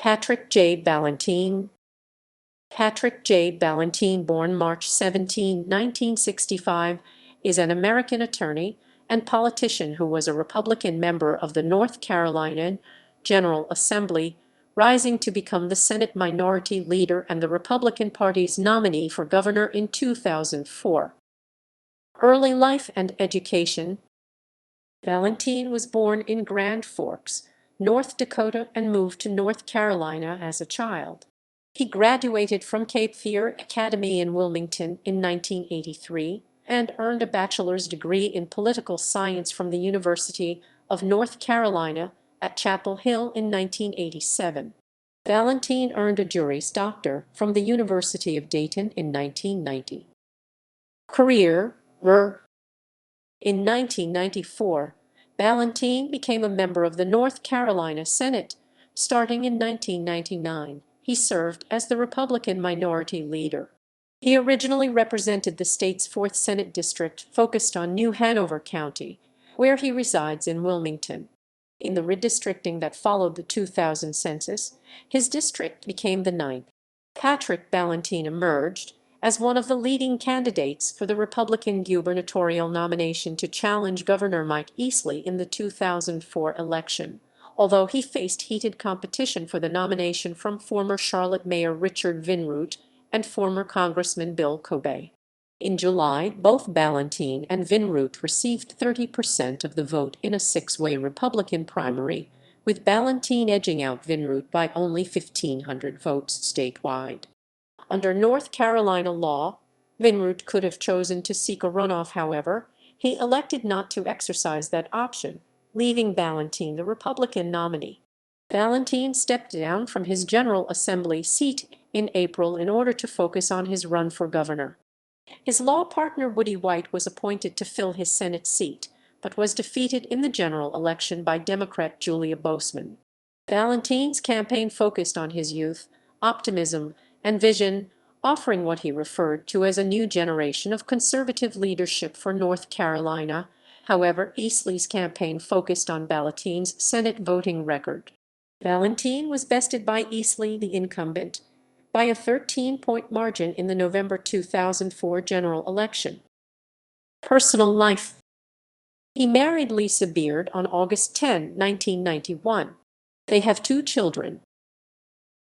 Patrick J. Ballantine. Patrick J. Ballantine, born March 17, 1965, is an American attorney and politician who was a Republican member of the North Carolina General Assembly, rising to become the Senate Minority Leader and the Republican Party's nominee for governor in 2004. Early life and education. Ballantine was born in Grand Forks, North Dakota, and moved to North Carolina as a child. He graduated from Cape Fear Academy in Wilmington in 1983 and earned a bachelor's degree in political science from the University of North Carolina at Chapel Hill in 1987. Ballantine earned a Juris Doctor from the University of Dayton in 1990. Career. In 1994, Ballantine became a member of the North Carolina Senate. Starting in 1999, he served as the Republican Minority Leader. He originally represented the state's 4th Senate District, focused on New Hanover County, where he resides in Wilmington. In the redistricting that followed the 2000 census, his district became the 9th. Patrick Ballantine emerged as one of the leading candidates for the Republican gubernatorial nomination to challenge Governor Mike Easley in the 2004 election, although he faced heated competition for the nomination from former Charlotte Mayor Richard Vinroot and former Congressman Bill Cobey. In July, both Ballantine and Vinroot received 30% of the vote in a 6-way Republican primary, with Ballantine edging out Vinroot by only 1,500 votes statewide. Under North Carolina law, Vinroot could have chosen to seek a runoff. However, he elected not to exercise that option, leaving Ballantine the Republican nominee. Ballantine stepped down from his General Assembly seat in April in order to focus on his run for governor. His law partner Woody White was appointed to fill his Senate seat, but was defeated in the general election by Democrat Julia Boseman. Ballantine's campaign focused on his youth, optimism, and vision, offering what he referred to as a new generation of conservative leadership for North Carolina. However, Easley's campaign focused on Ballantine's Senate voting record. Ballantine was bested by Easley, the incumbent, by a 13-point margin in the November 2004 general election. Personal life. He married Lisa Beard on August 10, 1991. They have 2 children,